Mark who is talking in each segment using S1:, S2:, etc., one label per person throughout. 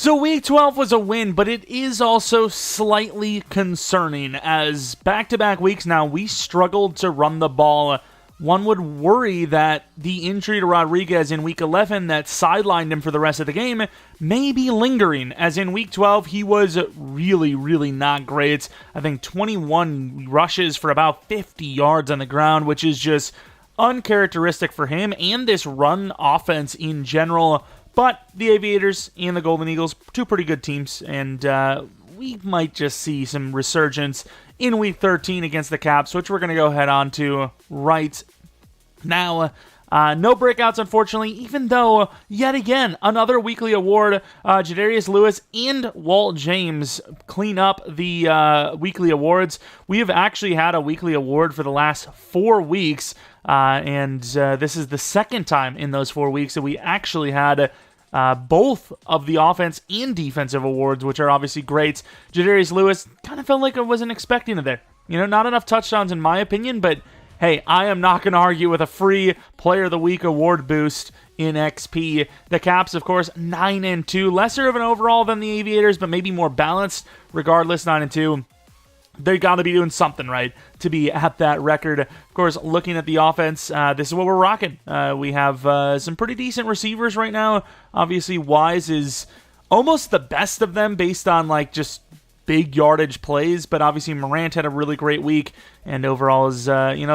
S1: So Week 12 was a win, but it is also slightly concerning as back-to-back weeks now we struggled to run the ball. One would worry that the injury to Rodriguez in Week 11 that sidelined him for the rest of the game may be lingering, as in Week 12 he was really, really not great. I think 21 rushes for about 50 yards on the ground, which is just uncharacteristic for him and this run offense in general. But the Aviators and the Golden Eagles, two pretty good teams, and we might just see some resurgence in Week 13 against the Caps, which we're going to go head on to right now. No breakouts, unfortunately, even though, yet again, another weekly award. Jadarius Lewis and Walt James clean up the weekly awards. We have actually had a weekly award for the last 4 weeks, and this is the second time in those 4 weeks that we actually had both of the offense and defensive awards, which are obviously great. Jadarius Lewis kind of felt like I wasn't expecting it there. Not enough touchdowns in my opinion, but hey, I am not going to argue with a free Player of the Week award boost in XP. The Caps, of course, 9-2. Lesser of an overall than the Aviators, but maybe more balanced. Regardless, 9-2. They got to be doing something right to be at that record. Of course, looking at the offense, this is what we're rocking. We have some pretty decent receivers right now. Obviously, Wise is almost the best of them based on just big yardage plays, but obviously Morant had a really great week and overall is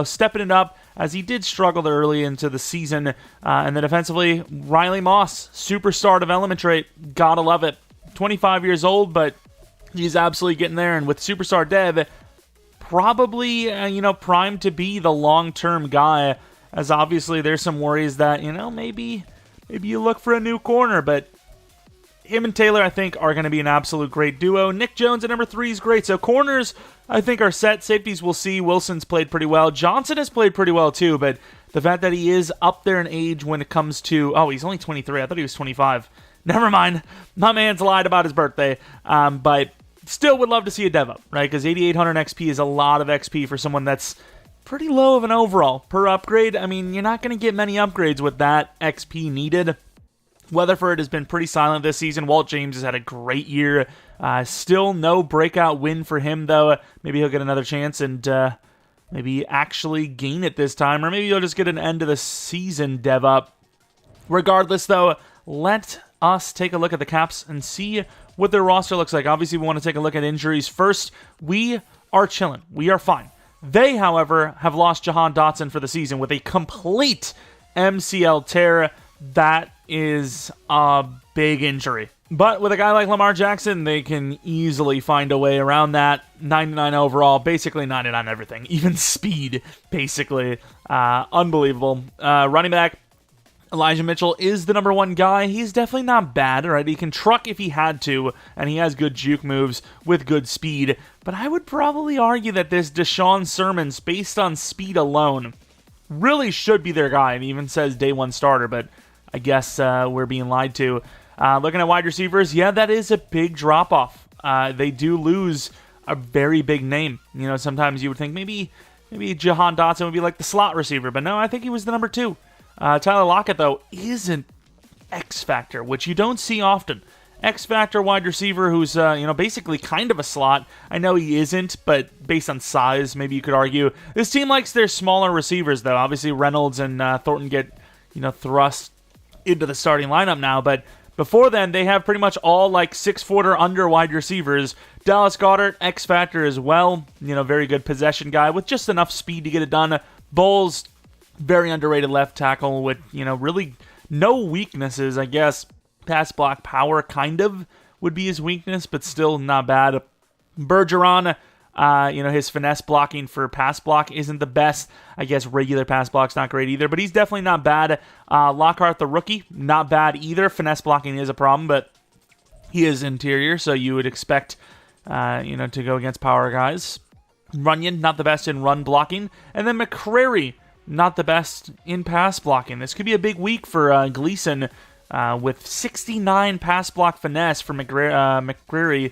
S1: stepping it up as he did struggle early into the season. And then defensively, Riley Moss, superstar development trait, gotta love it. 25 years old, but he's absolutely getting there, and with superstar dev, probably primed to be the long-term guy. As obviously there's some worries that maybe you look for a new corner, but him and Taylor, I think, are going to be an absolute great duo. Nick Jones at number 3 is great. So corners, I think, are set. Safeties, we'll see. Wilson's played pretty well. Johnson has played pretty well, too. But the fact that he is up there in age when it comes to... Oh, he's only 23. I thought he was 25. Never mind. My man's lied about his birthday. But still would love to see a dev up, right? Because 8,800 XP is a lot of XP for someone that's pretty low of an overall per upgrade. I mean, you're not going to get many upgrades with that XP needed. Weatherford has been pretty silent this season. Walt James has had a great year. Still no breakout win for him, though. Maybe he'll get another chance and maybe actually gain it this time. Or maybe he'll just get an end of the season dev up. Regardless, though, let us take a look at the Caps and see what their roster looks like. Obviously, we want to take a look at injuries first. We are chilling. We are fine. They, however, have lost Jahan Dotson for the season with a complete MCL tear. That is a big injury. But with a guy like Lamar Jackson, they can easily find a way around that. 99 overall, basically 99 everything. Even speed, basically. Unbelievable. Running back, Elijah Mitchell is the number 1 guy. He's definitely not bad, right? He can truck if he had to, and he has good juke moves with good speed. But I would probably argue that this Deshaun Sermons, based on speed alone, really should be their guy. And he even says day 1 starter, but I guess we're being lied to. Looking at wide receivers, yeah, that is a big drop-off. They do lose a very big name. Sometimes you would think maybe Jahan Dotson would be like the slot receiver, but no, I think he was the number 2. Tyler Lockett, though, is an X-factor, which you don't see often. X-factor wide receiver who's, basically kind of a slot. I know he isn't, but based on size, maybe you could argue. This team likes their smaller receivers, though. Obviously, Reynolds and Thornton get, thrust into the starting lineup now, but before then, they have pretty much all 6-footer under wide receivers. Dallas Goedert, X-factor as well. Very good possession guy with just enough speed to get it done. Bowles, very underrated left tackle with, really no weaknesses, I guess. Pass block power kind of would be his weakness, but still not bad. Bergeron, his finesse blocking for pass block isn't the best. I guess regular pass block's not great either, but he's definitely not bad. Lockhart, the rookie, not bad either. Finesse blocking is a problem, but he is interior, so you would expect, to go against power guys. Runyon, not the best in run blocking. And then McCrary, not the best in pass blocking. This could be a big week for Gleason with 69 pass block finesse for McCrary.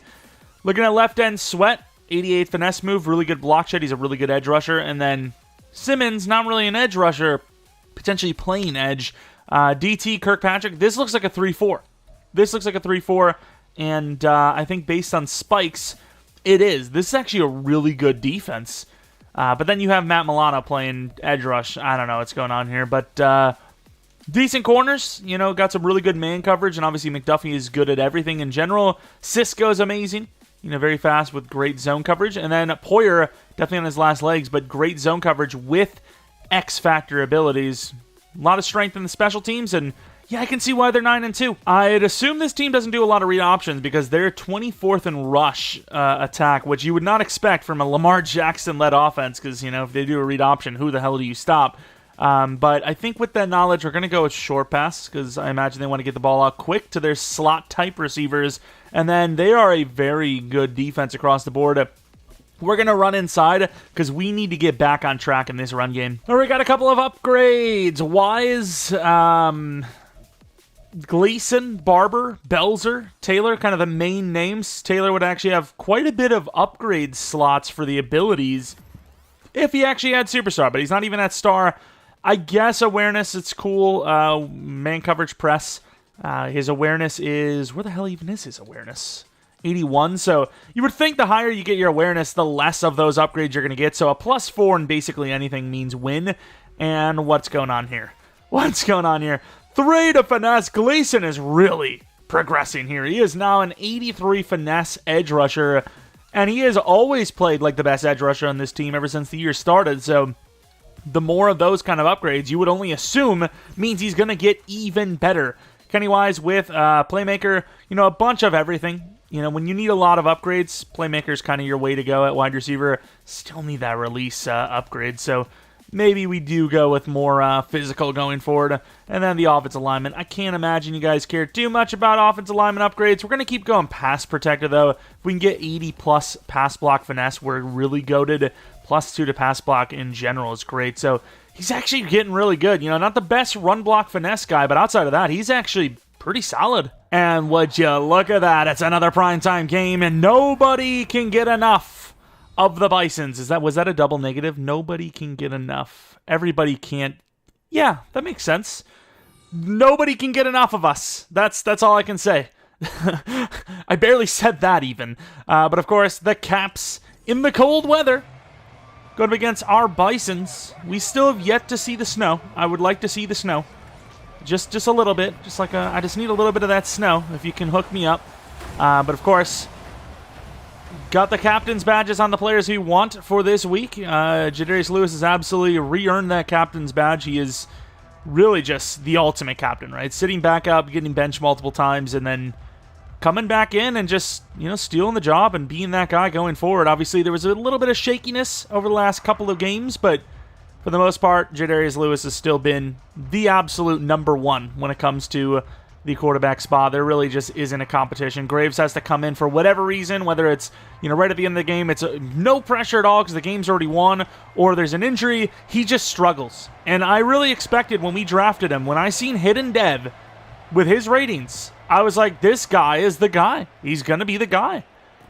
S1: Looking at left end, Sweat, 88 finesse move, really good block shed. He's a really good edge rusher. And then Simmons, not really an edge rusher, potentially playing edge. DT Kirkpatrick, this looks like a 3-4. This looks like a 3-4. And I think based on spikes, it is. This is actually a really good defense. But then you have Matt Milano playing edge rush. I don't know what's going on here. But decent corners. Got some really good man coverage. And obviously McDuffie is good at everything in general. Cisco's amazing. Very fast with great zone coverage. And then Poyer, definitely on his last legs, but great zone coverage with X-Factor abilities. A lot of strength in the special teams, and yeah, I can see why they're 9-2. I'd assume this team doesn't do a lot of read options because they're 24th in rush attack, which you would not expect from a Lamar Jackson-led offense because, if they do a read option, who the hell do you stop? But I think with that knowledge, we're going to go with short pass because I imagine they want to get the ball out quick to their slot-type receivers. And then they are a very good defense across the board. We're going to run inside because we need to get back on track in this run game. All right, we got a couple of upgrades. Wise, Gleason, Barber, Belzer, Taylor, kind of the main names. Taylor would actually have quite a bit of upgrade slots for the abilities if he actually had Superstar, but he's not even at Star. I guess awareness, it's cool. Man coverage press. His awareness is... Where the hell even is his awareness? 81. So you would think the higher you get your awareness, the less of those upgrades you're going to get. So a +4 in basically anything means win. And what's going on here? 3 to finesse. Gleason is really progressing here. He is now an 83 finesse edge rusher. And he has always played like the best edge rusher on this team ever since the year started. So the more of those kind of upgrades, you would only assume means he's going to get even better. Kenny Wise with Playmaker, a bunch of everything. When you need a lot of upgrades, Playmaker's kind of your way to go at wide receiver. Still need that release upgrade, so maybe we do go with more physical going forward. And then the offensive lineman. I can't imagine you guys care too much about offensive lineman upgrades. We're going to keep going pass protector, though. If we can get 80-plus pass block finesse, we're really goated. +2 to pass block in general is great, so he's actually getting really good. Not the best run block finesse guy, but outside of that, he's actually pretty solid. And would you look at that? It's another primetime game, and nobody can get enough of the Bisons. Was that a double negative? Nobody can get enough. Everybody can't. Yeah, that makes sense. Nobody can get enough of us. That's all I can say. I barely said that even. But of course, the Caps in the cold weather. Going up against our Bisons. We still have yet to see the snow. I would like to see the snow. Just a little bit. I just need a little bit of that snow, if you can hook me up. But of course, got the captain's badges on the players we want for this week. Jadarius Lewis has absolutely re-earned that captain's badge. He is really just the ultimate captain, right? Sitting back up, getting benched multiple times, and then coming back in and just, stealing the job and being that guy going forward. Obviously, there was a little bit of shakiness over the last couple of games, but for the most part, Jadarius Lewis has still been the absolute number one when it comes to the quarterback spot. There really just isn't a competition. Graves has to come in for whatever reason, whether it's, right at the end of the game, it's no pressure at all because the game's already won, or there's an injury, he just struggles. And I really expected when we drafted him, when I seen Hidden Dev with his ratings, I was like, this guy is the guy. He's going to be the guy.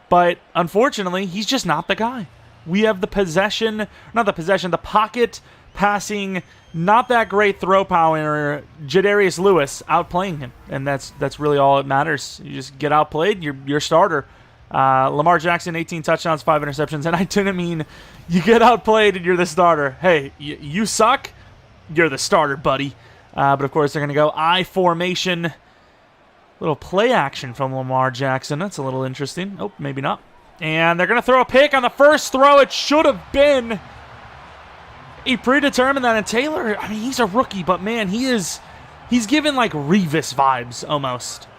S1: But unfortunately, he's just not the guy. We have the the pocket passing, not that great throw power, Jadarius Lewis outplaying him. And that's really all that matters. You just get outplayed, you're starter. Lamar Jackson, 18 touchdowns, 5 interceptions. And I didn't mean you get outplayed and you're the starter. Hey, you suck, you're the starter, buddy. But of course, they're going to go I formation. Little play action from Lamar Jackson. That's a little interesting. Oh, maybe not. And they're going to throw a pick on the first throw. It should have been. He predetermined that. And Taylor, he's a rookie, but man, he's given like Revis vibes almost.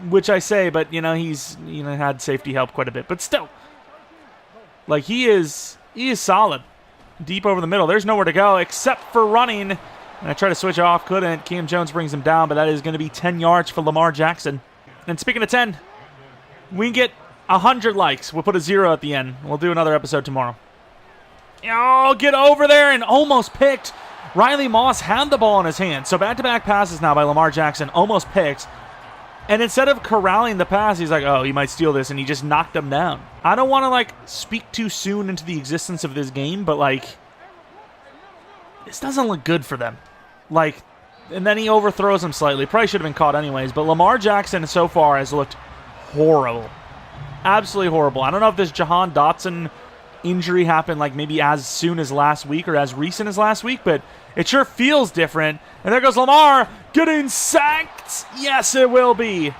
S1: Which I say, but he's had safety help quite a bit. But still, like he is solid. Deep over the middle. There's nowhere to go except for running. And I tried to switch off, couldn't. Cam Jones brings him down, but that is going to be 10 yards for Lamar Jackson. And speaking of 10, we can get 100 likes. We'll put a 0 at the end. We'll do another episode tomorrow. Oh, get over there and almost picked. Riley Moss had the ball in his hand. So back-to-back passes now by Lamar Jackson, almost picked. And instead of corralling the pass, he's like, oh, he might steal this, and he just knocked him down. I don't want to, speak too soon into the existence of this game, but, this doesn't look good for them. And then he overthrows him slightly. Probably should have been caught anyways. But Lamar Jackson so far has looked horrible. Absolutely horrible. I don't know if this Jahan Dotson injury happened like maybe as soon as last week or as recent as last week, but it sure feels different. And there goes Lamar getting sacked. Yes, it will be.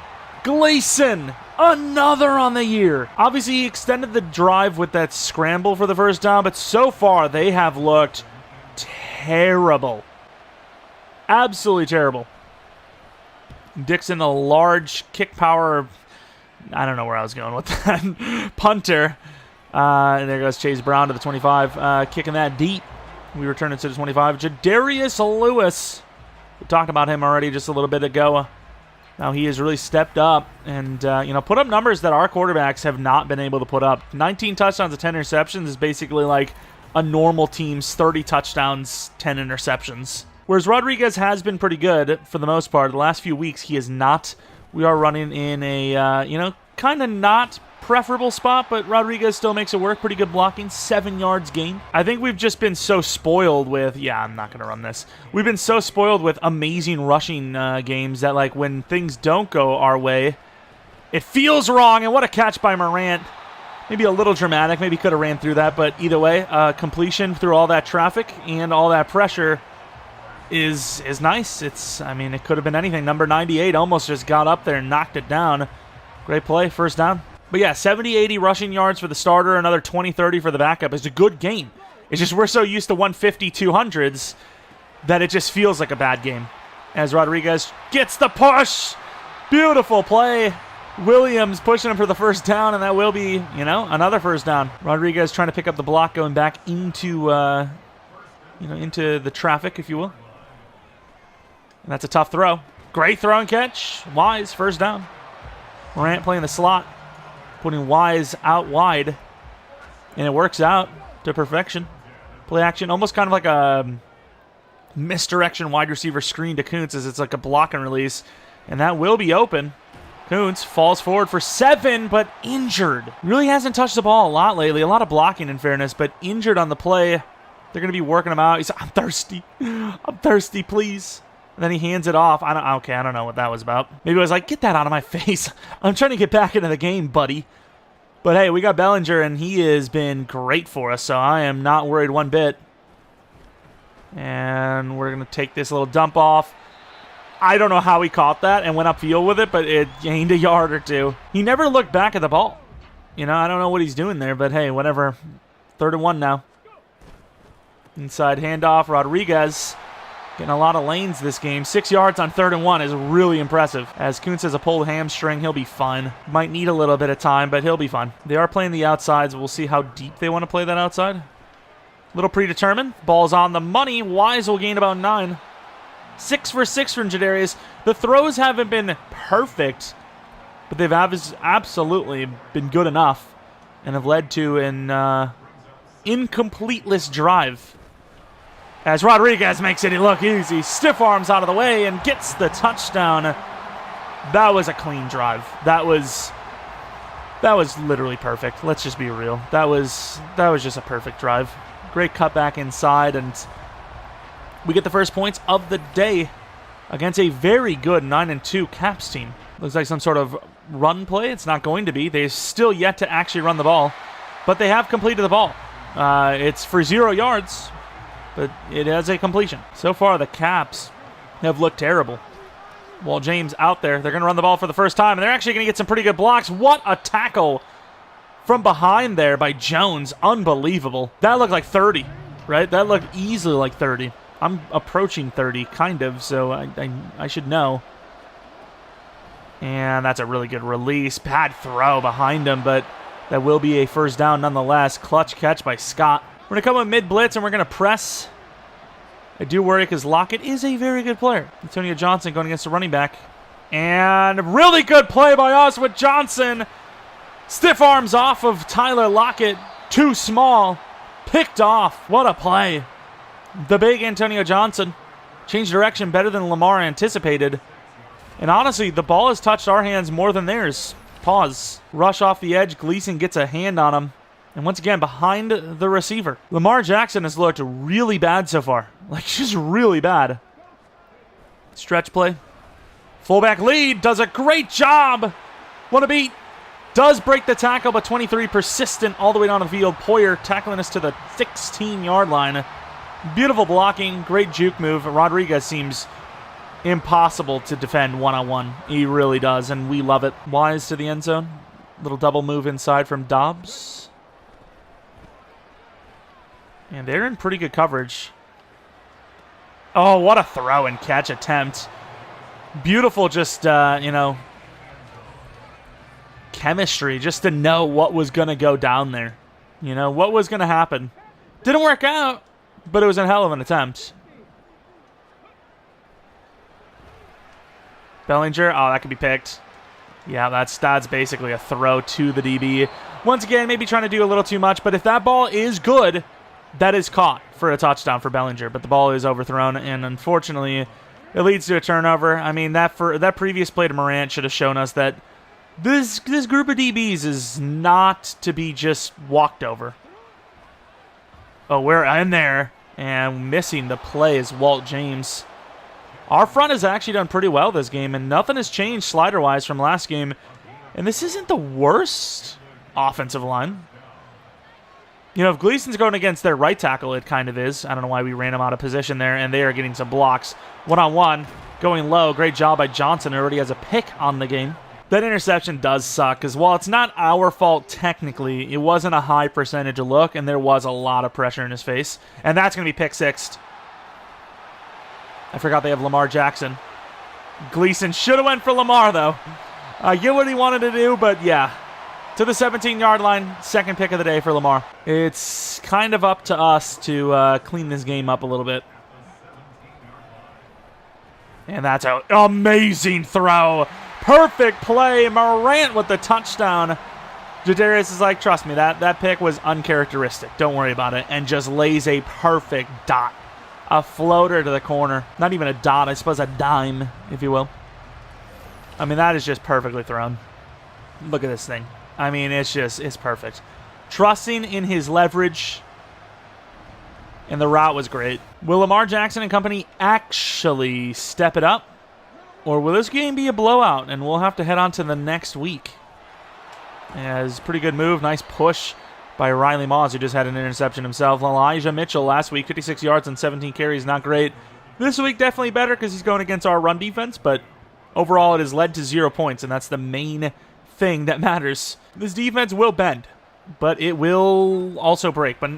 S1: Gleason, another on the year. Obviously, he extended the drive with that scramble for the first down, but so far they have looked terrible. Absolutely terrible. Dixon, a large kick power. I don't know where I was going with that. Punter. And there goes Chase Brown to the 25. Kicking that deep. We return it to the 25. Jadarius Lewis. We talked about him already just a little bit ago. Now he has really stepped up and, put up numbers that our quarterbacks have not been able to put up. 19 touchdowns and 10 interceptions is basically like a normal team's 30 touchdowns, 10 interceptions. Whereas Rodriguez has been pretty good for the most part. The last few weeks, he is not. We are running in a, kind of not preferable spot, but Rodriguez still makes it work. Pretty good blocking, 7 yards gained. I think we've just been so spoiled with, I'm not going to run this. We've been so spoiled with amazing rushing games that, like, when things don't go our way, it feels wrong. And what a catch by Morant. Maybe a little dramatic. Maybe could have ran through that, but either way, completion through all that traffic and all that pressure is nice. It could have been anything. Number 98 almost just got up there and knocked it down. Great play, first down. But yeah, 70-80 rushing yards for the starter, another 20-30 for the backup. It's a good game. It's just we're so used to 150, 200s that it just feels like a bad game. As Rodriguez gets the push. Beautiful play. Williams pushing him for the first down, and that will be, another first down. Rodriguez trying to pick up the block, going back into, into the traffic, if you will. And that's a tough throw. Great throw and catch. Wise, first down. Morant playing the slot, putting Wise out wide, and it works out to perfection. Play action, almost kind of like a misdirection wide receiver screen to Kuntz as it's like a block and release, and that will be open. Kuntz falls forward for 7, but injured. Really hasn't touched the ball a lot lately. A lot of blocking, in fairness, but injured on the play. They're going to be working him out. He's like, I'm thirsty. I'm thirsty, please. And then he hands it off. I don't know what that was about. Maybe I was like, get that out of my face. I'm trying to get back into the game, buddy. But hey, we got Bellinger, and he has been great for us, so I am not worried one bit. And we're going to take this little dump off. I don't know how he caught that and went upfield with it, but it gained a yard or two. He never looked back at the ball. I don't know what he's doing there, but hey, whatever. 3rd and 1 now. Inside handoff, Rodriguez. Getting a lot of lanes this game. 6 yards on 3rd and 1 is really impressive. As Kuntz has a pulled hamstring, he'll be fine. Might need a little bit of time, but he'll be fine. They are playing the outsides. We'll see how deep they want to play that outside. Little predetermined. Ball's on the money. Wise will gain about 9. 6 for 6 from Jadarius. The throws haven't been perfect, but they've absolutely been good enough and have led to an incompleteless drive. As Rodriguez makes it look easy, stiff arms out of the way and gets the touchdown. That was a clean drive. That was literally perfect. Let's just be real. That was just a perfect drive. Great cutback inside, and we get the first points of the day against a very good 9-2 Caps team. Looks like some sort of run play. It's not going to be. They've still yet to actually run the ball, but they have completed the ball. It's for 0 yards. But it has a completion. So far, the Caps have looked terrible. While James out there, they're going to run the ball for the first time, and they're actually going to get some pretty good blocks. What a tackle from behind there by Jones. Unbelievable. That looked like 30, right? That looked easily like 30. I'm approaching 30, kind of, so I should know. And that's a really good release. Bad throw behind him, but that will be a first down nonetheless. Clutch catch by Scott. We're going to come with mid-blitz, and we're going to press. I do worry because Lockett is a very good player. Antonio Johnson going against the running back. And really good play by us with Johnson. Stiff arms off of Tyler Lockett. Too small. Picked off. What a play. The big Antonio Johnson. Changed direction better than Lamar anticipated. And honestly, the ball has touched our hands more than theirs. Pause. Rush off the edge. Gleason gets a hand on him. And once again, behind the receiver. Lamar Jackson has looked really bad so far. Like, just really bad. Stretch play. Fullback lead does a great job Want to beat. Does break the tackle, but 23 persistent all the way down the field. Poyer tackling us to the 16-yard line. Beautiful blocking. Great juke move. Rodriguez seems impossible to defend one-on-one. He really does, and we love it. Wise to the end zone. Little double move inside from Dobbs. And they're in pretty good coverage. Oh, what a throw and catch attempt. Beautiful just, chemistry, just to know what was going to go down there. What was going to happen. Didn't work out, but it was a hell of an attempt. Bellinger, oh, that could be picked. Yeah, that's basically a throw to the DB. Once again, maybe trying to do a little too much, but if that ball is good, that is caught for a touchdown for Bellinger. But the ball is overthrown, and unfortunately, it leads to a turnover. I mean, that previous play to Morant should have shown us that this group of DBs is not to be just walked over. Oh, we're in there, and missing the play is Walt James. Our front has actually done pretty well this game, and nothing has changed slider-wise from last game. And this isn't the worst offensive line. If Gleason's going against their right tackle, it kind of is. I don't know why we ran him out of position there, and they are getting some blocks. One-on-one, going low. Great job by Johnson. Already has a pick on the game. That interception does suck, because while it's not our fault technically, it wasn't a high percentage of look, and there was a lot of pressure in his face. And that's going to be pick sixth. I forgot they have Lamar Jackson. Gleason should have went for Lamar, though. I get what he wanted to do, but yeah. To the 17-yard line, second pick of the day for Lamar. It's kind of up to us to clean this game up a little bit. And that's an amazing throw. Perfect play. Morant with the touchdown. Jadarius is like, trust me, that pick was uncharacteristic. Don't worry about it. And just lays a perfect dot. A floater to the corner. Not even a dot, I suppose a dime, if you will. I mean, that is just perfectly thrown. Look at this thing. I mean, it's perfect. Trusting in his leverage. And the route was great. Will Lamar Jackson and company actually step it up? Or will this game be a blowout and we'll have to head on to the next week? Yeah, it's a pretty good move. Nice push by Riley Moss, who just had an interception himself. Elijah Mitchell last week, 56 yards and 17 carries. Not great. This week, definitely better because he's going against our run defense. But overall, it has led to 0 points, and that's the main thing that matters. This defense will bend, but it will also break. But,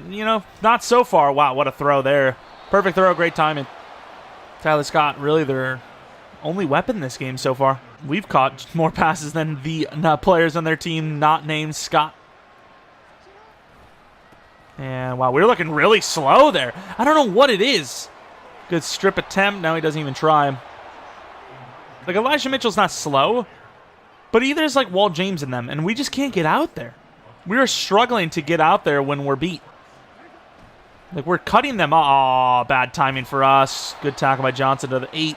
S1: not so far. Wow, what a throw there. Perfect throw, great timing. Tyler Scott, really their only weapon this game so far. We've caught more passes than the players on their team not named Scott. And, wow, we're looking really slow there. I don't know what it is. Good strip attempt. Now he doesn't even try. Like, Elijah Mitchell's not slow, but either is like Walt James in them, and we just can't get out there. We are struggling to get out there when we're beat. Like, we're cutting them. Oh, bad timing for us. Good tackle by Johnson to the 8.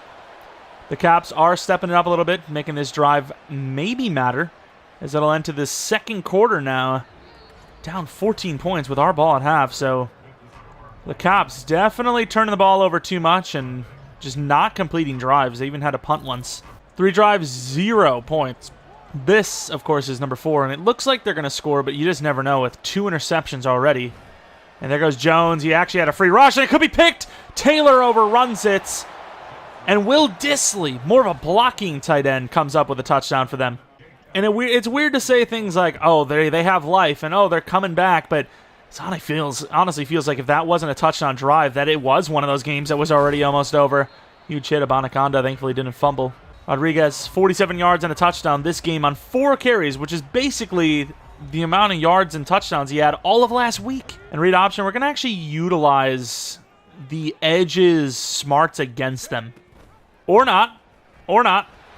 S1: The Caps are stepping it up a little bit, making this drive maybe matter, as it'll end to the second quarter now. Down 14 points with our ball at half, so the Caps definitely turning the ball over too much and just not completing drives. They even had a punt once. 3 drives, 0 points. This, of course, is number 4, and it looks like they're going to score, but you just never know with 2 interceptions already. And there goes Jones. He actually had a free rush, and it could be picked. Taylor overruns it. And Will Dissly, more of a blocking tight end, comes up with a touchdown for them. And it's weird to say things like, oh, they have life, and oh, they're coming back, but it honestly feels like if that wasn't a touchdown drive, that it was one of those games that was already almost over. Huge hit. Abanaconda thankfully didn't fumble. Rodriguez, 47 yards and a touchdown this game on 4 carries, which is basically the amount of yards and touchdowns he had all of last week. And read option, we're going to actually utilize the edges smarts against them. Or not.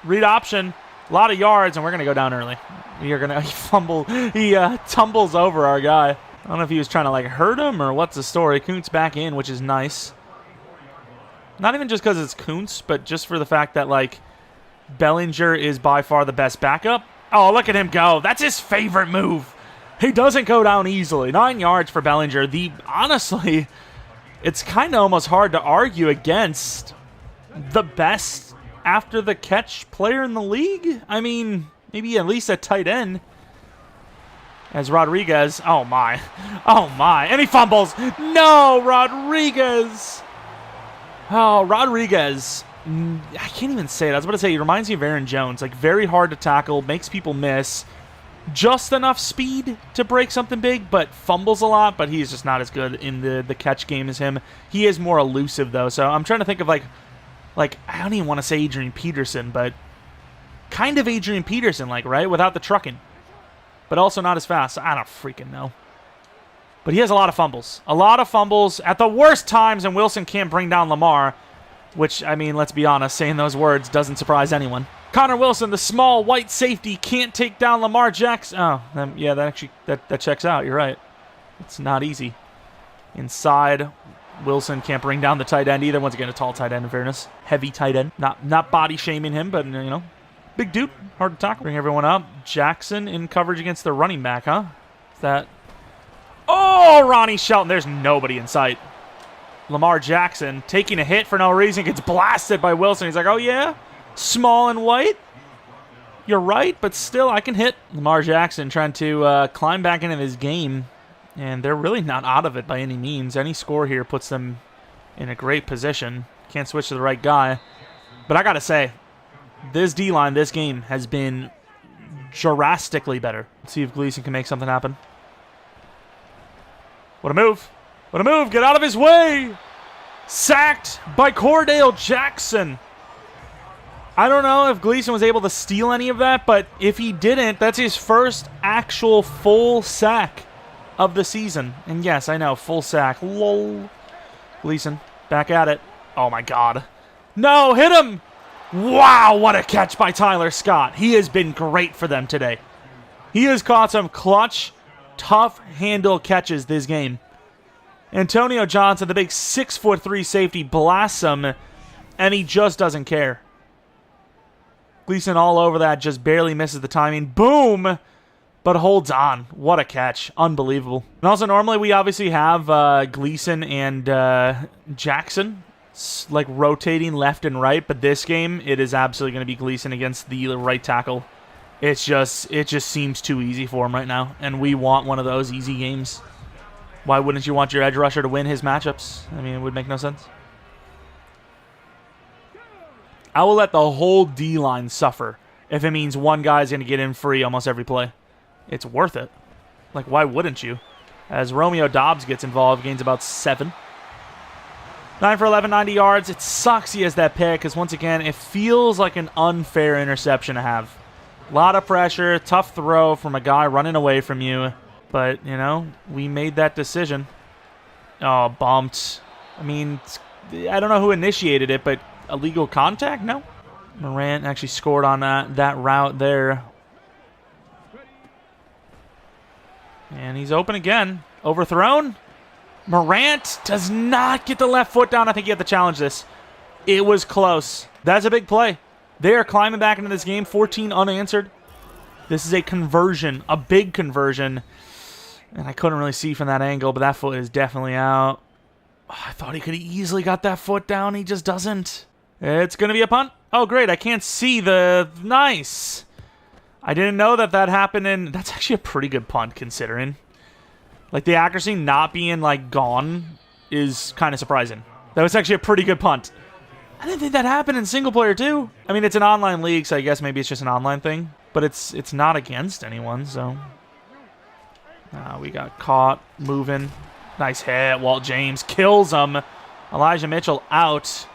S1: Read option. A lot of yards, and we're going to go down early. He tumbles over our guy. I don't know if he was trying to hurt him or what's the story. Kuntz back in, which is nice. Not even just because it's Kuntz, but just for the fact that Bellinger is by far the best backup. Oh, look at him go. That's his favorite move. He doesn't go down easily. 9 yards for Bellinger. Honestly, it's kind of almost hard to argue against the best after the catch player in the league. I mean, maybe at least at tight end. As Rodriguez, oh my, and he fumbles. No, Rodriguez. Oh, Rodriguez. I can't even say it. I was about to say, he reminds me of Aaron Jones. Like, very hard to tackle, makes people miss. Just enough speed to break something big, but fumbles a lot. But he's just not as good in the catch game as him. He is more elusive, though. So I'm trying to think of, like I don't even want to say Adrian Peterson, but kind of Adrian Peterson, like, right? Without the trucking. But also not as fast. I don't freaking know. But he has a lot of fumbles. A lot of fumbles at the worst times, and Wilson can't bring down Lamar. Which, I mean, let's be honest, saying those words doesn't surprise anyone. Connor Wilson, the small white safety, can't take down Lamar Jackson. Oh, yeah, that checks out. You're right. It's not easy. Inside, Wilson can't bring down the tight end either. Once again, a tall tight end, in fairness. Heavy tight end. Not body shaming him, but, you know, big dude. Hard to tackle. Bring everyone up. Jackson in coverage against the running back, huh? Is that... Oh, Ronnie Shelton. There's nobody in sight. Lamar Jackson taking a hit for no reason, gets blasted by Wilson. He's like, oh yeah? Small and white? You're right, but still, I can hit. Lamar Jackson trying to climb back into this game, and they're really not out of it by any means. Any score here puts them in a great position. Can't switch to the right guy. But I gotta say, this D-line, this game, has been drastically better. Let's see if Gleason can make something happen. What a move. What a move. Get out of his way. Sacked by Cordell Jackson. I don't know if Gleason was able to steal any of that, but if he didn't, that's his first actual full sack of the season. And yes, I know, full sack. Lol. Gleason, back at it. Oh my God. No, hit him. Wow, what a catch by Tyler Scott. He has been great for them today. He has caught some clutch, tough handle catches this game. Antonio Johnson, the big 6'3" safety, blasts him, and he just doesn't care. Gleason all over that, just barely misses the timing. Boom! But holds on. What a catch. Unbelievable. And also, normally we obviously have Gleason and Jackson, like, rotating left and right, but this game, it is absolutely going to be Gleason against the right tackle. It just seems too easy for him right now, and we want one of those easy games. Why wouldn't you want your edge rusher to win his matchups? I mean, it would make no sense. I will let the whole D-line suffer if it means one guy's going to get in free almost every play. It's worth it. Like, why wouldn't you? As Romeo Doubs gets involved, gains about 7. 9 for 11, 90 yards. It sucks he has that pick because, once again, it feels like an unfair interception to have. A lot of pressure, tough throw from a guy running away from you. But, you know, we made that decision. Oh, bumped. I mean, I don't know who initiated it, but illegal contact? No. Morant actually scored on that route there. And he's open again. Overthrown. Morant does not get the left foot down. I think you have to challenge this. It was close. That's a big play. They are climbing back into this game. 14 unanswered. This is a conversion, a big conversion. And I couldn't really see from that angle, but that foot is definitely out. Oh, I thought he could have easily got that foot down. He just doesn't. It's going to be a punt. Oh, great. I can't see the... Nice. I didn't know that happened, and that's actually a pretty good punt, considering. Like, the accuracy not being, like, gone is kind of surprising. That was actually a pretty good punt. I didn't think that happened in single player, too. I mean, it's an online league, so I guess maybe it's just an online thing. But it's not against anyone, so... we got caught, moving. Nice hit. Walt James kills him. Elijah Mitchell out.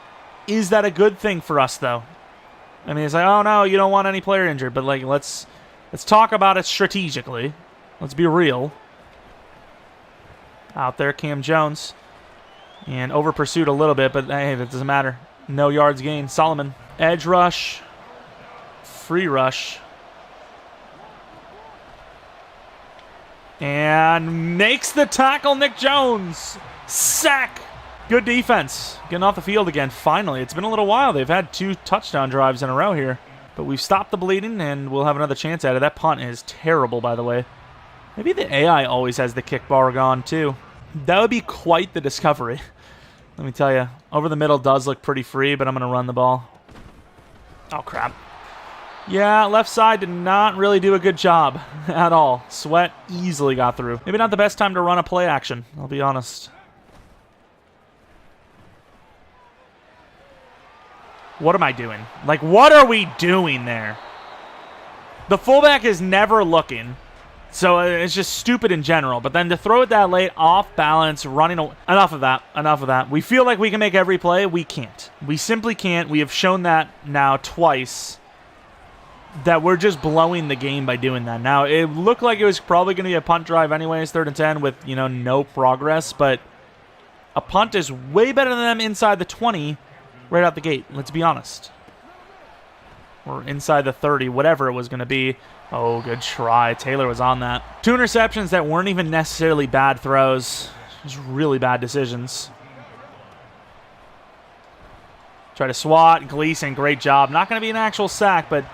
S1: Is that a good thing for us, though? I mean, it's like, oh, no, you don't want any player injured. But, like, let's talk about it strategically. Let's be real. Out there, Cam Jones. And over-pursued a little bit, but, hey, that doesn't matter. No yards gained. Solomon. Edge rush. Free rush. And makes the tackle, Nick Jones. Sack. Good defense. Getting off the field again, finally. It's been a little while. They've had 2 touchdown drives in a row here. But we've stopped the bleeding, and we'll have another chance at it. That punt is terrible, by the way. Maybe the AI always has the kick bar gone, too. That would be quite the discovery. Let me tell you. Over the middle does look pretty free, but I'm going to run the ball. Oh, crap. Yeah, left side did not really do a good job at all. Sweat easily got through. Maybe not the best time to run a play action, I'll be honest. What am I doing? Like, what are we doing there? The fullback is never looking, so it's just stupid in general. But then to throw it that late, off balance, running away. Enough of that. Enough of that. We feel like we can make every play. We can't. We simply can't. We have shown that now twice, that we're just blowing the game by doing that. Now, it looked like it was probably going to be a punt drive anyways, 3rd and 10 with, you know, no progress. But a punt is way better than them inside the 20 right out the gate. Let's be honest. Or inside the 30, whatever it was going to be. Oh, good try. Taylor was on that. 2 interceptions that weren't even necessarily bad throws. Just really bad decisions. Try to swat. Gleason, great job. Not going to be an actual sack, but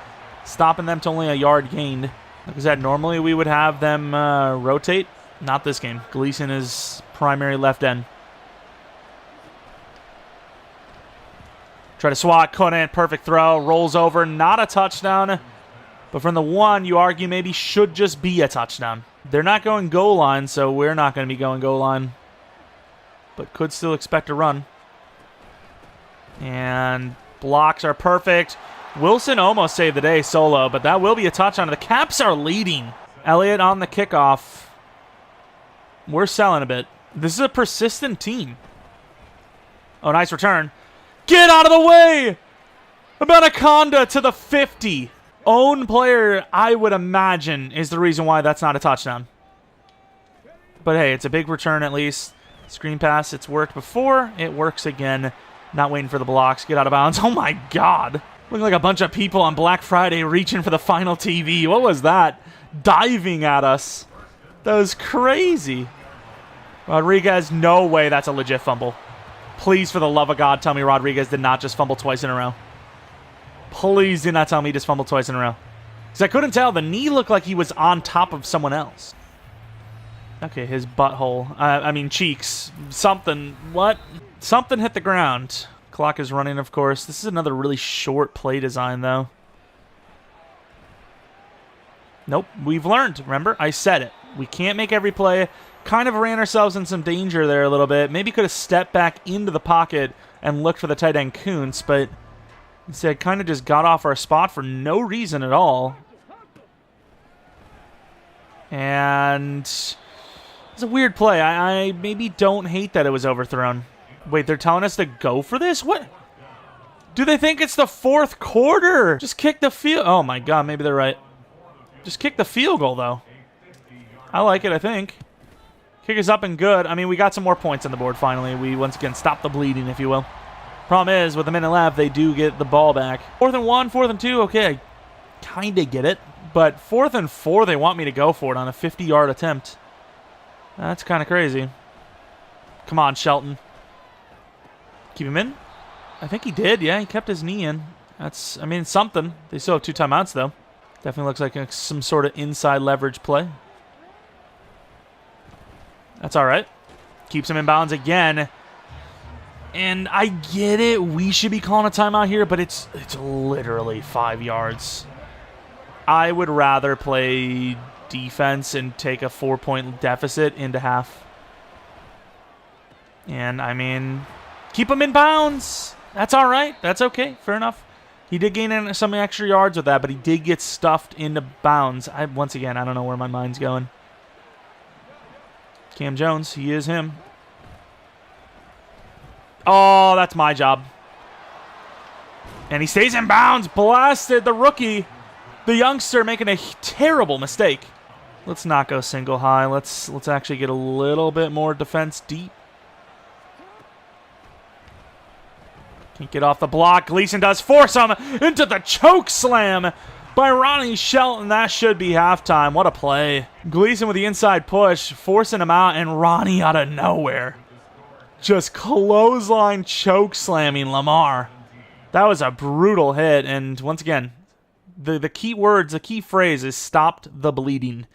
S1: stopping them to only a yard gained. Like I said, normally we would have them rotate. Not this game. Gleason is primary left end. Try to swat, couldn't. Perfect throw. Rolls over. Not a touchdown. But from the 1, you argue maybe should just be a touchdown. They're not going goal line, so we're not going to be going goal line. But could still expect a run. And blocks are perfect. Wilson almost saved the day solo, but that will be a touchdown. The Caps are leading. Elliott on the kickoff. We're selling a bit. This is a persistent team. Oh, nice return. Get out of the way! Anaconda to the 50. Own player, I would imagine, is the reason why that's not a touchdown. But hey, it's a big return at least. Screen pass, it's worked before. It works again. Not waiting for the blocks. Get out of bounds. Oh my God. Looking like a bunch of people on Black Friday reaching for the final TV. What was that? Diving at us. That was crazy. Rodriguez, no way that's a legit fumble. Please, for the love of God, tell me Rodriguez did not just fumble twice in a row. Please do not tell me he just fumbled twice in a row. Because I couldn't tell. The knee looked like he was on top of someone else. Okay, his butthole. I mean, cheeks. Something. What? Something hit the ground. Clock is running, of course. This is another really short play design, though. Nope. We've learned. Remember? I said it. We can't make every play. Kind of ran ourselves in some danger there a little bit. Maybe could have stepped back into the pocket and looked for the tight end Kuntz, but instead kind of just got off our spot for no reason at all. And it's a weird play. I maybe don't hate that it was overthrown. Wait, they're telling us to go for this? What? Do they think it's the 4th quarter? Just kick the field. Oh my God, maybe they're right. Just kick the field goal, though. I like it, I think. Kick is up and good. I mean, we got some more points on the board finally. We, once again, stopped the bleeding, if you will. Problem is, with a minute left, they do get the ball back. 4th and 1, 4th and 2, okay, I kind of get it. But 4th and 4, they want me to go for it on a 50-yard attempt. That's kind of crazy. Come on, Shelton. Keep him in? I think he did, yeah. He kept his knee in. That's, I mean, something. They still have 2 timeouts, though. Definitely looks like some sort of inside leverage play. That's all right. Keeps him in bounds again. And I get it. We should be calling a timeout here, but it's literally 5 yards. I would rather play defense and take a 4-point deficit into half. And, I mean, keep him in bounds. That's all right. That's okay. Fair enough. He did gain some extra yards with that, but he did get stuffed into bounds. Once again, I don't know where my mind's going. Cam Jones, he is him. Oh, that's my job. And he stays in bounds. Blasted the rookie. The youngster making a terrible mistake. Let's not go single high. Let's actually get a little bit more defense deep. Can't get off the block. Gleason does force him into the choke slam by Ronnie Shelton. That should be halftime. What a play. Gleason with the inside push, forcing him out, and Ronnie out of nowhere just clothesline choke slamming Lamar. That was a brutal hit, and once again, the key words, the key phrase is stopped the bleeding.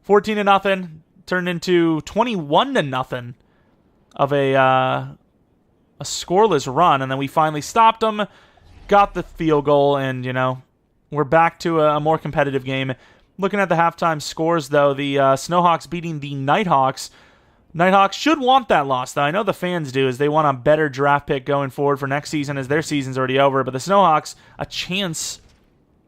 S1: 14-0 turned into 21-0 of a scoreless run, and then we finally stopped them, got the field goal, and, you know, We're back to a more competitive game. Looking at the halftime scores, though, the Snowhawks beating the Nighthawks. Nighthawks should want that loss, though. I know the fans do, as they want a better draft pick going forward for next season, as their season's already over. But the Snowhawks, a chance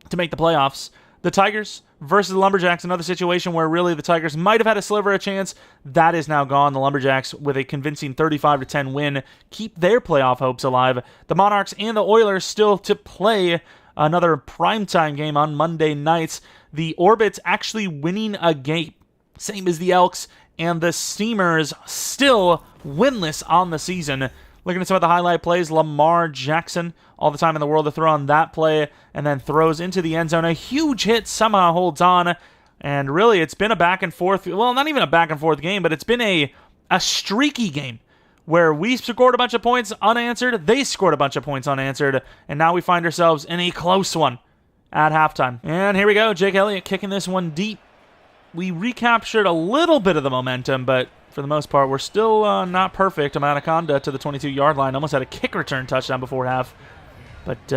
S1: to make the playoffs. The Tigers versus the Lumberjacks, another situation where really the Tigers might have had a sliver of chance. That is now gone. The Lumberjacks, with a convincing 35-10 win, keep their playoff hopes alive. The Monarchs and the Oilers still to play another primetime game on Monday nights. The Orbits actually winning a game, same as the Elks, and the Steamers still winless on the season. Looking at some of the highlight plays, Lamar Jackson, all the time in the world to throw on that play, and then throws into the end zone. A huge hit, somehow holds on, and really it's been a back and forth, well, not even a back and forth game, but it's been a streaky game where we scored a bunch of points unanswered, they scored a bunch of points unanswered, and now we find ourselves in a close one at halftime. And here we go, Jake Elliott kicking this one deep. We recaptured a little bit of the momentum, but for the most part, we're still not perfect. Anaconda to the 22-yard line. Almost had a kick return touchdown before half. But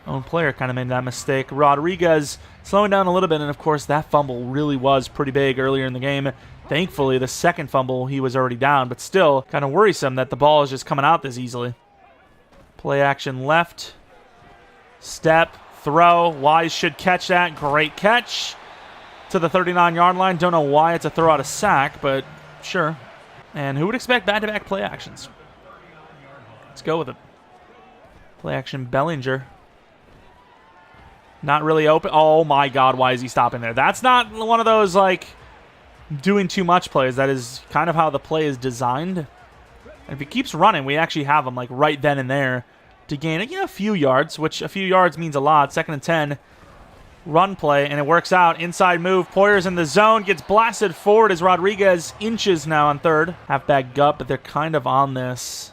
S1: own player kind of made that mistake. Rodriguez slowing down a little bit, and of course, that fumble really was pretty big earlier in the game. Thankfully, the second fumble, he was already down, but still kind of worrisome that the ball is just coming out this easily. Play action left. Step, throw. Wise should catch that. Great catch. To the 39-yard line. Don't know why it's a throw out of sack, but sure. And who would expect back-to-back play actions? Let's go with it. Play action Bellinger. Not really open. Oh my God, why is he stopping there? That's not one of those, like, doing too much plays. That is kind of how the play is designed. And if he keeps running, we actually have him, like, right then and there to gain, a few yards, which a few yards means a lot. 2nd and 10. Run play, and it works out. Inside move. Poyer's in the zone. Gets blasted forward as Rodriguez inches now on third. Halfback gut, but they're kind of on this.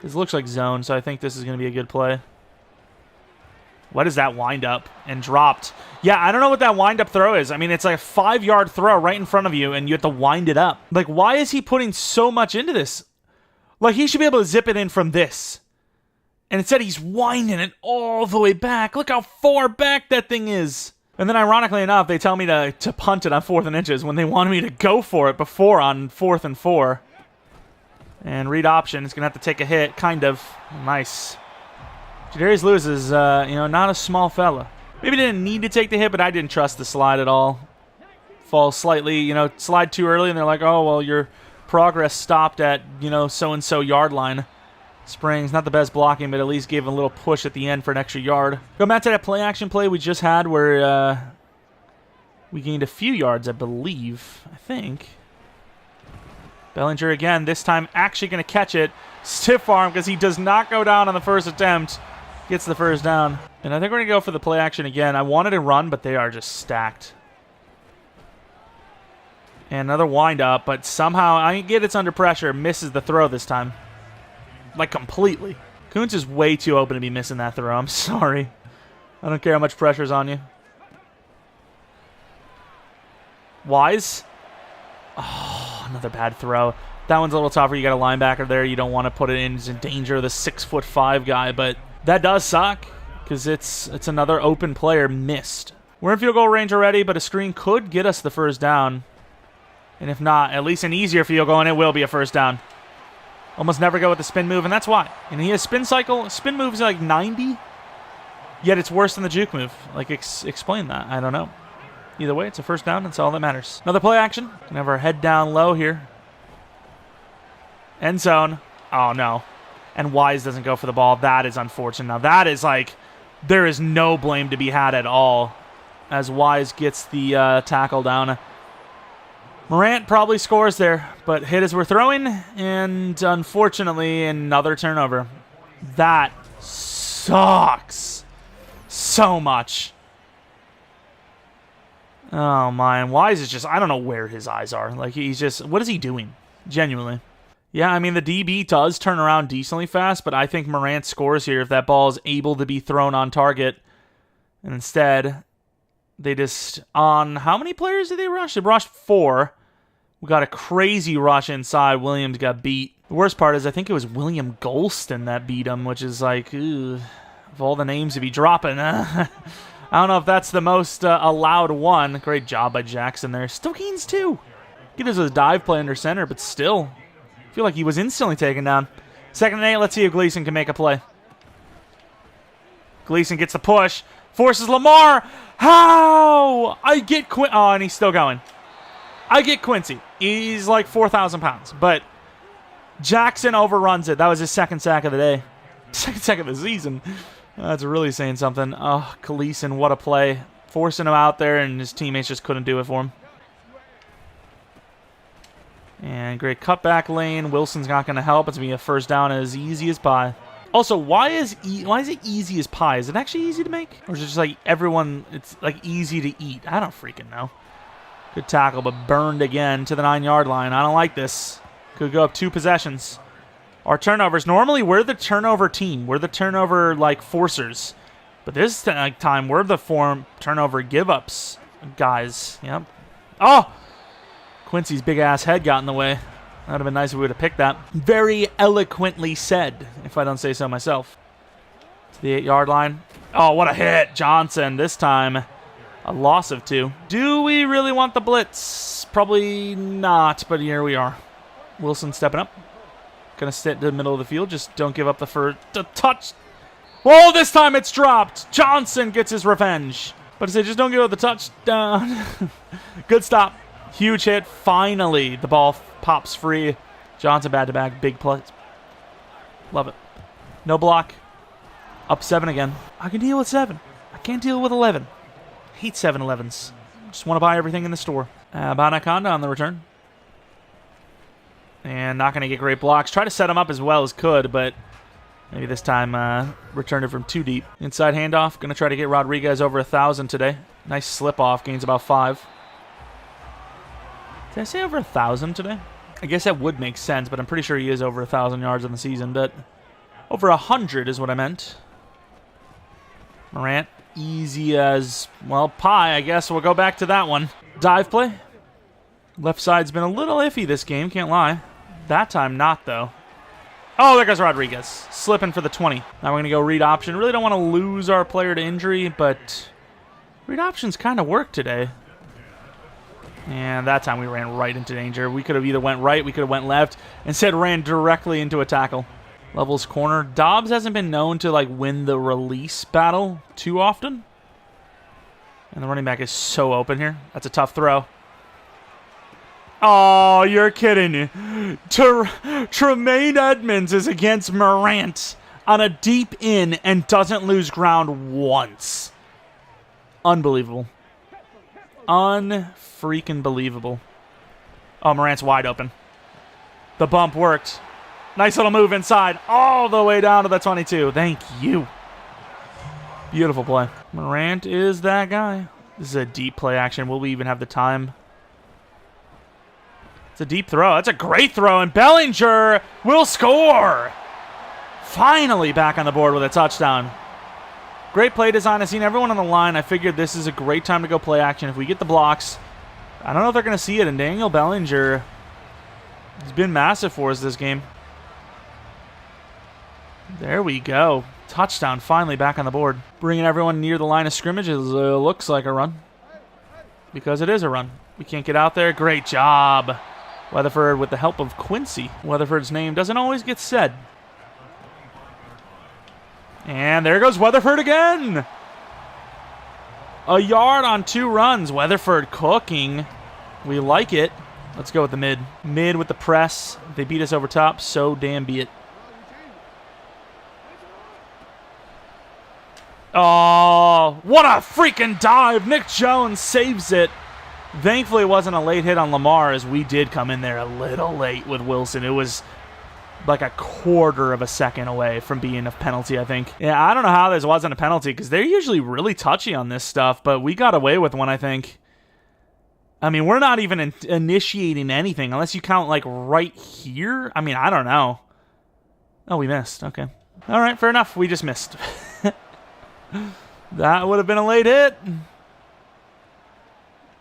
S1: This looks like zone, so I think this is going to be a good play. What is that wind up? And dropped. Yeah, I don't know what that wind up throw is. I mean, it's like a 5-yard throw right in front of you, and you have to wind it up. Like, why is he putting so much into this? Like, he should be able to zip it in from this. And instead, he's winding it all the way back. Look how far back that thing is. And then, ironically enough, they tell me to punt it on 4th and inches when they wanted me to go for it before on 4th and 4. And read option. It's going to have to take a hit, kind of. Nice. Jadarius Lewis is, not a small fella. Maybe didn't need to take the hit, but I didn't trust the slide at all. Fall slightly, slide too early, and they're like, oh, well, your progress stopped at, so-and-so yard line. Springs, not the best blocking, but at least gave him a little push at the end for an extra yard. Go back to that play action play we just had where we gained a few yards, I believe. I think. Bellinger again, this time actually going to catch it. Stiff arm because he does not go down on the first attempt. Gets the first down. And I think we're going to go for the play action again. I wanted to run, but they are just stacked. And another wind up, but somehow, I get it's under pressure, misses the throw this time. Like, completely. Kuntz is way too open to be missing that throw. I'm sorry. I don't care how much pressure's on you. Wise. Oh, another bad throw. That one's a little tougher. You got a linebacker there. You don't want to put it in danger of the 6'5" guy, but that does suck because it's another open player missed. We're in field goal range already, but a screen could get us the first down. And if not, at least an easier field goal, and it will be a first down. Almost never go with the spin move, and that's why. And he has spin moves like 90, yet it's worse than the juke move. Like, explain that. I don't know. Either way, it's a first down. That's all that matters. Another play action. Gonna have our head down low here. End zone. Oh, no. And Wise doesn't go for the ball. That is unfortunate. Now, that is like, there is no blame to be had at all as Wise gets the tackle down. Morant probably scores there, but hit as we're throwing, and unfortunately, another turnover. That sucks so much. Oh, man. Wise is just, I don't know where his eyes are. Like, he's just, what is he doing? Genuinely. Yeah, I mean, the DB does turn around decently fast, but I think Morant scores here if that ball is able to be thrown on target. And instead, they just, on how many players did they rush? They rushed 4. We got a crazy rush inside. Williams got beat. The worst part is I think it was William Golston that beat him, which is like, of all the names to be dropping. I don't know if that's the most allowed one. Great job by Jackson there. Still gains 2. Get us a dive play under center, but still. I feel like he was instantly taken down. 2nd and 8. Let's see if Gleason can make a play. Gleason gets the push. Forces Lamar. How? I get Quincy. Oh, and he's still going. I get Quincy. He's like 4,000 pounds. But Jackson overruns it. That was his 2nd sack of the day. 2nd sack of the season. That's really saying something. Oh, Gleason, what a play. Forcing him out there, and his teammates just couldn't do it for him. And great cutback lane. Wilson's not going to help. It's going to be a first down as easy as pie. Also, why is it easy as pie? Is it actually easy to make? Or is it just like everyone, it's like easy to eat? I don't freaking know. Good tackle, but burned again to the 9-yard line. I don't like this. Could go up 2 possessions. Our turnovers, normally we're the turnover team. We're the turnover, like, forcers. But this time, we're the turnover give-ups guys. Yep. Oh! Quincy's big-ass head got in the way. That would have been nice if we would have picked that. Very eloquently said, if I don't say so myself. To the 8-yard line. Oh, what a hit. Johnson, this time, a loss of 2. Do we really want the blitz? Probably not, but here we are. Wilson stepping up. Going to sit in the middle of the field. Just don't give up the touch. Whoa, this time it's dropped. Johnson gets his revenge. But I say, just don't give up the touchdown. Good stop. Huge hit. Finally, the ball pops free. Johnson back-to-back. Big play. Love it. No block. Up 7 again. I can deal with 7. I can't deal with 11. Hate 7-11s. Just want to buy everything in the store. Banaconda on the return. And not going to get great blocks. Try to set him up as well as could, but maybe this time returned it from too deep. Inside handoff. Going to try to get Rodriguez over 1,000 today. Nice slip off. Gains about 5. Did I say over 1,000 today? I guess that would make sense, but I'm pretty sure he is over 1,000 yards in the season. But over 100 is what I meant. Morant. Easy as, well, pie. I guess we'll go back to that one. Dive play. Left side's been a little iffy this game. Can't lie. That time, not, though. Oh, there goes Rodriguez. Slipping for the 20. Now we're going to go read option. Really don't want to lose our player to injury, but read options kind of worked today. And that time we ran right into danger. We could have either went right, we could have went left. Instead ran directly into a tackle. Levels corner. Dobbs hasn't been known to like win the release battle too often. And the running back is so open here. That's a tough throw. Oh, you're kidding. Tremaine Edmonds is against Morant on a deep in and doesn't lose ground once. Unbelievable. Unfreaking believable. Oh, Morant's wide open. The bump worked. Nice little move inside. All the way down to the 22. Thank you. Beautiful play. Morant is that guy. This is a deep play action. Will we even have the time? It's a deep throw. That's a great throw, and Bellinger will score. Finally back on the board with a touchdown. Great play design. I've seen everyone on the line. I figured this is a great time to go play action. If we get the blocks, I don't know if they're going to see it, and Daniel Bellinger has been massive for us this game. There we go. Touchdown finally back on the board. Bringing everyone near the line of scrimmage. It looks like a run. Because it is a run. We can't get out there. Great job. Weatherford with the help of Quincy. Weatherford's name doesn't always get said. And there goes Weatherford again. A yard on 2 runs. Weatherford cooking. We like it. Let's go with the mid. Mid with the press. If they beat us over top, so damn be it. Oh, what a freaking dive. Nick Jones saves it. Thankfully, it wasn't a late hit on Lamar, as we did come in there a little late with Wilson. It was like a quarter of a second away from being a penalty, I think. Yeah, I don't know how this wasn't a penalty, because they're usually really touchy on this stuff, but we got away with one, I think. I mean, we're not even initiating anything, unless you count, like, right here. I mean, I don't know. Oh, we missed. Okay. All right, fair enough. We just missed. That would have been a late hit.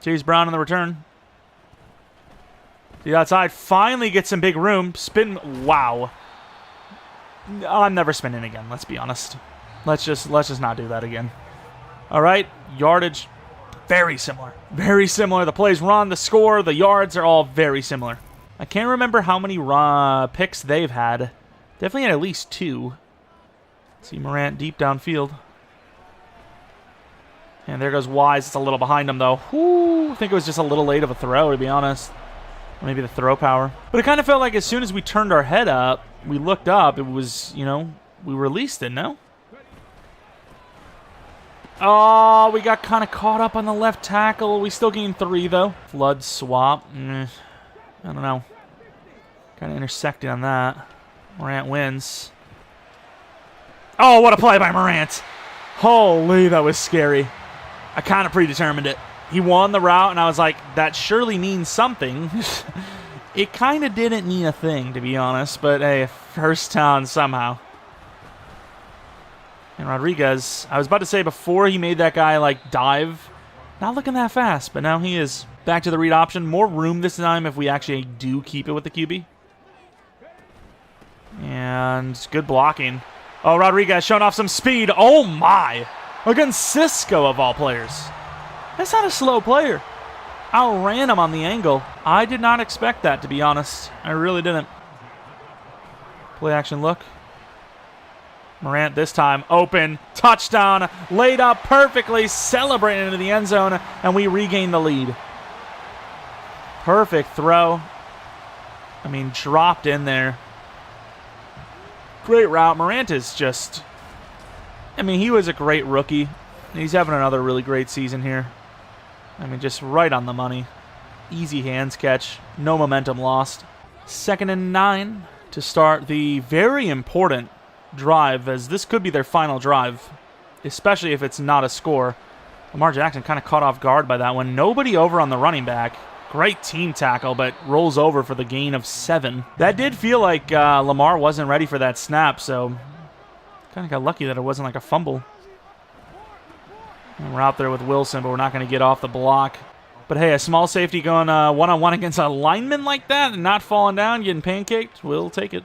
S1: Chase Brown on the return. The outside finally gets some big room. Spin. Wow. I'm never spinning again. Let's be honest. Let's just not do that again. All right, yardage, very similar. Very similar. The plays run, the score, the yards are all very similar. I can't remember how many picks they've had. Definitely had at least 2. See Morant deep downfield. And there goes Wise. It's a little behind him, though. Whew, I think it was just a little late of a throw, to be honest. Maybe the throw power. But it kind of felt like as soon as we turned our head up, we looked up, it was, you know, we released it, no? Oh, we got kind of caught up on the left tackle. We still gained 3, though. Flood swap. I don't know. Kind of intersected on that. Morant wins. Oh, what a play by Morant. Holy, that was scary. I kind of predetermined it. He won the route, and I was like, that surely means something. It kind of didn't mean a thing, to be honest, but hey, first down somehow. And Rodriguez, I was about to say before he made that guy, like, dive, not looking that fast, but now he is. Back to the read option. More room this time if we actually do keep it with the QB. And good blocking. Oh, Rodriguez showing off some speed. Oh, my. Against Cisco, of all players. That's not a slow player. Outran him on the angle. I did not expect that, to be honest. I really didn't. Play action look. Morant this time open. Touchdown. Laid up perfectly. Celebrating into the end zone. And we regain the lead. Perfect throw. I mean, dropped in there. Great route. Morant is just... I mean, he was a great rookie. He's having another really great season here. I mean, just right on the money. Easy hands catch. No momentum lost. 2nd and 9 to start the very important drive, as this could be their final drive, especially if it's not a score. Lamar Jackson kind of caught off guard by that one. Nobody over on the running back. Great team tackle, but rolls over for the gain of 7. That did feel like Lamar wasn't ready for that snap, so kind of got lucky that it wasn't like a fumble. And we're out there with Wilson, but we're not going to get off the block. But hey, a small safety going one-on-one against a lineman like that and not falling down, getting pancaked, we'll take it.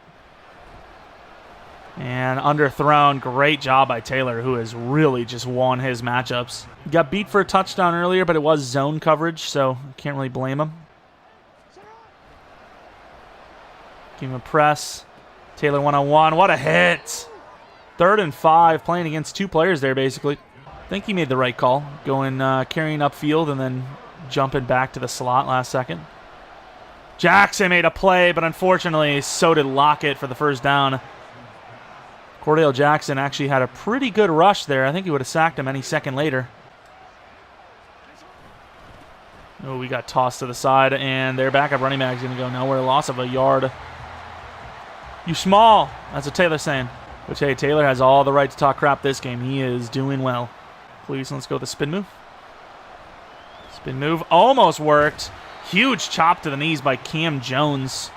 S1: And underthrown. Great job by Taylor, who has really just won his matchups. Got beat for a touchdown earlier, but it was zone coverage, so can't really blame him. Give him a press. Taylor one-on-one. What a hit! 3rd and 5, playing against 2 players there, basically. I think he made the right call, going carrying upfield and then jumping back to the slot last second. Jackson made a play, but unfortunately, so did Lockett for the first down. Cordell Jackson actually had a pretty good rush there. I think he would have sacked him any second later. Oh, we got tossed to the side, and their backup running back is going to go nowhere. Loss of a yard. You small. That's what Taylor's saying. Which, hey, Taylor has all the right to talk crap this game. He is doing well. Please, let's go with the spin move. Spin move almost worked. Huge chop to the knees by Cam Jones.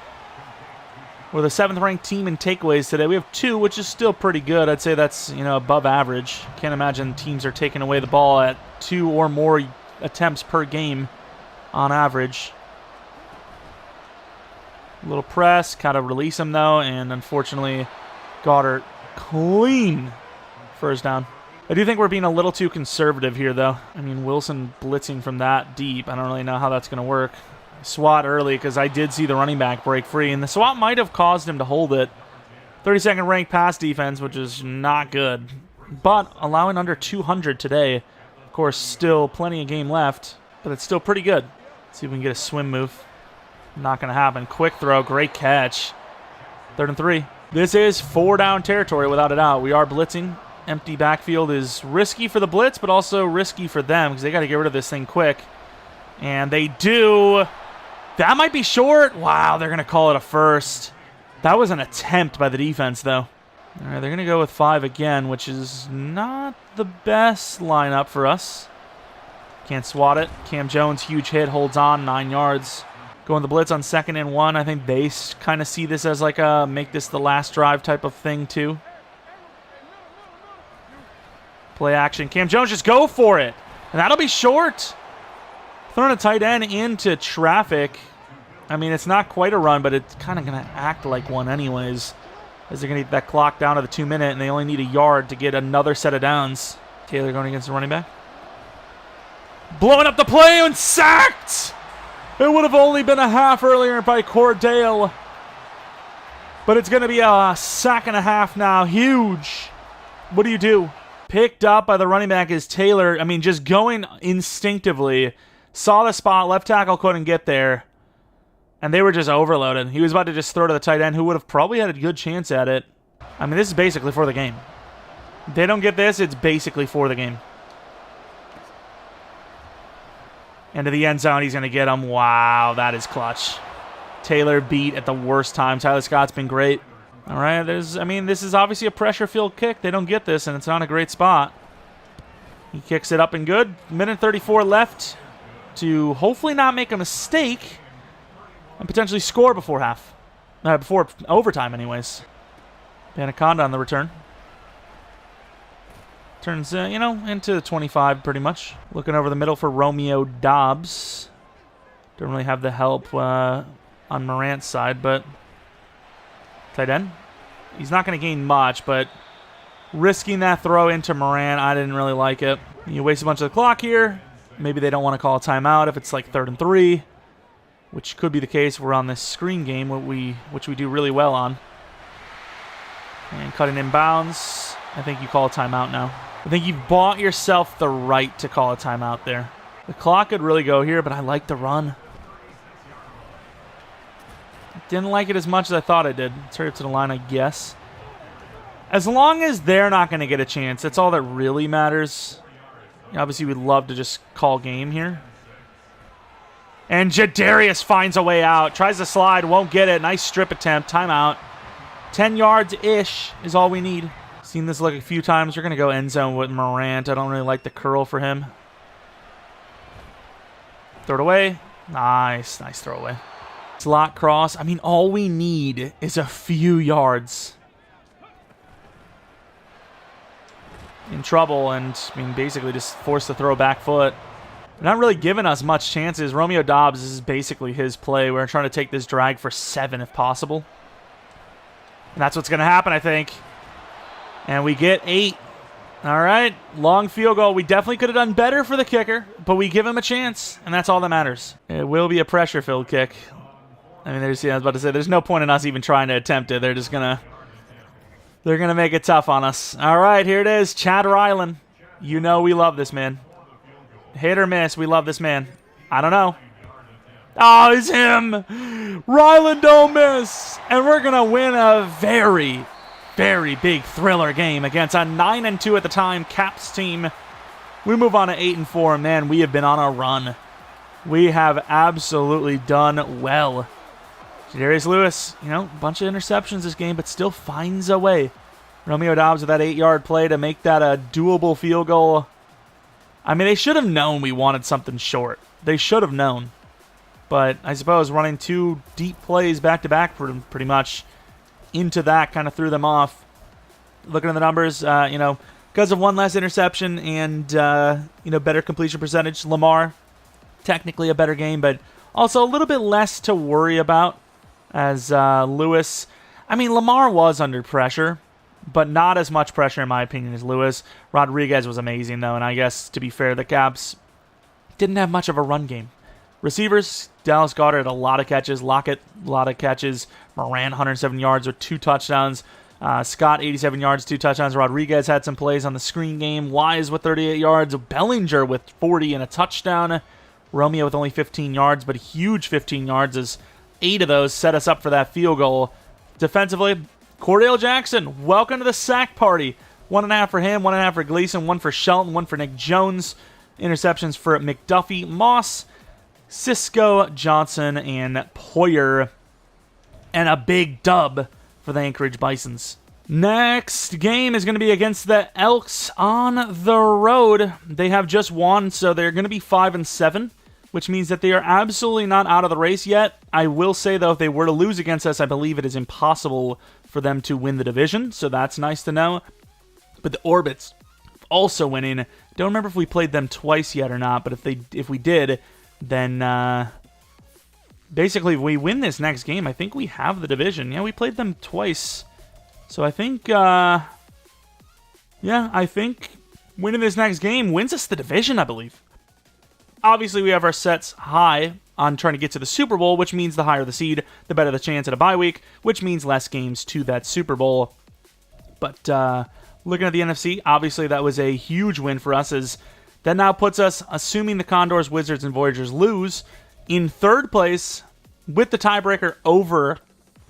S1: We're the 7th-ranked team in takeaways today. We have 2, which is still pretty good. I'd say that's, you know, above average. Can't imagine teams are taking away the ball at 2 or more attempts per game on average. A little press, kind of release him though, and unfortunately, Goddard clean first down. I do think we're being a little too conservative here though. I mean, Wilson blitzing from that deep. I don't really know how that's going to work. Swat early because I did see the running back break free, and the swat might have caused him to hold it. 32nd ranked pass defense, which is not good, but allowing under 200 today. Of course, still plenty of game left, but it's still pretty good. Let's see if we can get a swim move. Not going to happen. Quick throw, great catch. 3rd and 3. This is 4-down territory without a doubt. We are blitzing. Empty backfield is risky for the blitz, but also risky for them because they got to get rid of this thing quick. And they do. That might be short. Wow, they're going to call it a first. That was an attempt by the defense, though. All right, they're going to go with 5 again, which is not the best lineup for us. Can't swat it. Cam Jones, huge hit, holds on, 9 yards. Going the blitz on 2nd and 1. I think they kind of see this as like a make this the last drive type of thing, too. Play action. Cam Jones, just go for it. And that'll be short. Throwing a tight end into traffic. I mean, it's not quite a run, but it's kind of going to act like one anyways, as they're going to get that clock down to the 2-minute, and they only need a yard to get another set of downs. Taylor going against the running back. Blowing up the play and sacked! It would have only been a half earlier by Cordale. But it's going to be a sack and a half now. Huge. What do you do? Picked up by the running back is Taylor. I mean, just going instinctively. Saw the spot. Left tackle couldn't get there. And they were just overloaded. He was about to just throw to the tight end, who would have probably had a good chance at it. I mean, this is basically for the game. If they don't get this, it's basically for the game. Into the end zone, he's going to get him. Wow, that is clutch. Taylor beat at the worst time. Tyler Scott's been great. All right, this is obviously a pressure-filled kick. They don't get this, and it's not a great spot. He kicks it up and good. Minute 34 left to hopefully not make a mistake and potentially score before half. Before overtime, anyways. Anaconda on the return. Turns, into 25 pretty much. Looking over the middle for Romeo Dobbs. Don't really have the help on Morant's side, but tight end. He's not going to gain much, but risking that throw into Morant, I didn't really like it. You waste a bunch of the clock here. Maybe they don't want to call a timeout if it's like 3rd and 3, which could be the case. We're on this screen game, which we do really well on. And cutting in bounds. I think you call a timeout now. I think you've bought yourself the right to call a timeout there. The clock could really go here, but I like the run. Didn't like it as much as I thought I did. Let's hurry up to the line, I guess. As long as they're not going to get a chance, that's all that really matters. Obviously, we'd love to just call game here. And Jadarius finds a way out. Tries to slide, won't get it. Nice strip attempt. Timeout. 10 yards-ish is all we need. Seen this look a few times. We're going to go end zone with Morant. I don't really like the curl for him. Throw it away. Nice throw away. Slot cross. I mean, all we need is a few yards. In trouble and, basically just forced to throw back foot. They're not really giving us much chances. Romeo Dobbs, this is basically his play. We're trying to take this drag for 7 if possible. And that's what's going to happen, I think. And we get 8. All right, long field goal. We definitely could have done better for the kicker, but we give him a chance, and that's all that matters. It will be a pressure-filled kick. I was about to say, there's no point in us even trying to attempt it. They're just going to... They're going to make it tough on us. All right, here it is. Chad Ryland. You know we love this man. Hit or miss, we love this man. I don't know. Oh, it's him. Ryland don't miss. And we're going to win a very, very big thriller game against a 9-2 at the time Caps team. We move on to 8-4. Man, we have been on a run. We have absolutely done well. Darius Lewis, a bunch of interceptions this game, but still finds a way. Romeo Dobbs with that 8-yard play to make that a doable field goal. They should have known we wanted something short. They should have known. But I suppose running 2 deep plays back-to-back pretty much into that kind of threw them off. Looking at the numbers, because of 1 less interception and, better completion percentage, Lamar, technically a better game, but also a little bit less to worry about. As Lewis, Lamar was under pressure, but not as much pressure in my opinion as Lewis. Rodriguez was amazing though, and I guess to be fair, the Caps didn't have much of a run game. Receivers, Dallas Goedert, a lot of catches. Lockett, a lot of catches. Moran, 107 yards with 2 touchdowns. Scott, 87 yards, 2 touchdowns. Rodriguez had some plays on the screen game. Wise with 38 yards. Bellinger with 40 and a touchdown. Romeo with only 15 yards, but a huge 15 yards as 8 of those set us up for that field goal. Defensively, Cordale Jackson, welcome to the sack party. 1.5 for him, 1.5 for Gleason, 1 for Shelton, 1 for Nick Jones. Interceptions for McDuffie, Moss, Cisco, Johnson, and Poyer. And a big dub for the Anchorage Bisons. Next game is going to be against the Elks on the road. They have just won, so they're going to be 5-7. Which means that they are absolutely not out of the race yet. I will say, though, if they were to lose against us, I believe it is impossible for them to win the division, so that's nice to know. But the Orbits also winning. Don't remember if we played them twice yet or not, but if we did, then basically if we win this next game, I think we have the division. Yeah, we played them twice. So I think, I think winning this next game wins us the division, I believe. Obviously, we have our sets high on trying to get to the Super Bowl, which means the higher the seed, the better the chance at a bye week, which means less games to that Super Bowl. But looking at the NFC, obviously that was a huge win for us, as that now puts us, assuming the Condors, Wizards, and Voyagers lose, in third place with the tiebreaker over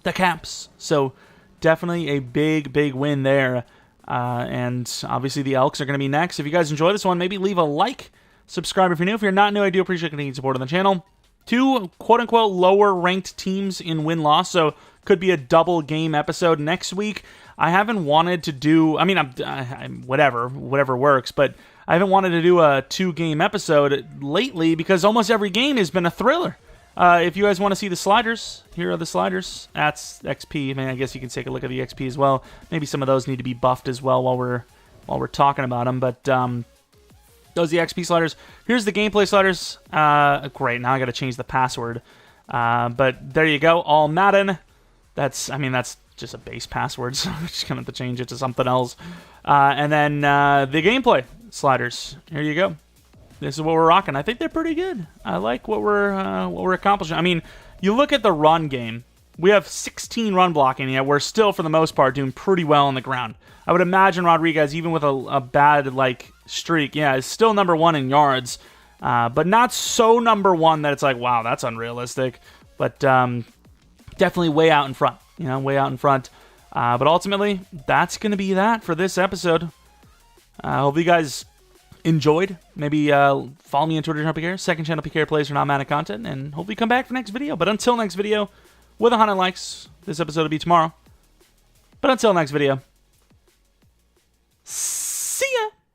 S1: the Caps. So definitely a big, big win there. And obviously the Elks are going to be next. If you guys enjoy this one, maybe leave a like. Subscribe if you're new. If you're not new, I do appreciate continued support on the channel. 2 quote-unquote lower-ranked teams in win-loss, so could be a double-game episode next week. I haven't wanted to do... I mean, whatever works, but I haven't wanted to do a 2-game episode lately because almost every game has been a thriller. If you guys want to see the sliders, here are the sliders. That's XP. I mean, I guess you can take a look at the XP as well. Maybe some of those need to be buffed as well while we're talking about them, but... those are the XP sliders. Here's the gameplay sliders. Great, now I got to change the password. But there you go, all Madden. That's just a base password, so I'm just going to have to change it to something else. And then the gameplay sliders. Here you go. This is what we're rocking. I think they're pretty good. I like what we're accomplishing. I mean, you look at the run game. We have 16 run blocking, yet we're still, for the most part, doing pretty well on the ground. I would imagine Rodriguez, even with a bad streak, is still number 1 in yards, but not so number 1 that it's like, wow, that's unrealistic. But definitely way out in front, way out in front. But ultimately, that's going to be that for this episode. Hope you guys enjoyed. Maybe follow me on Twitter, Jeromepkr, second channel PK Plays for non-Madden content, and hopefully come back for next video. But until next video, with 100 likes, this episode will be tomorrow. But until next video,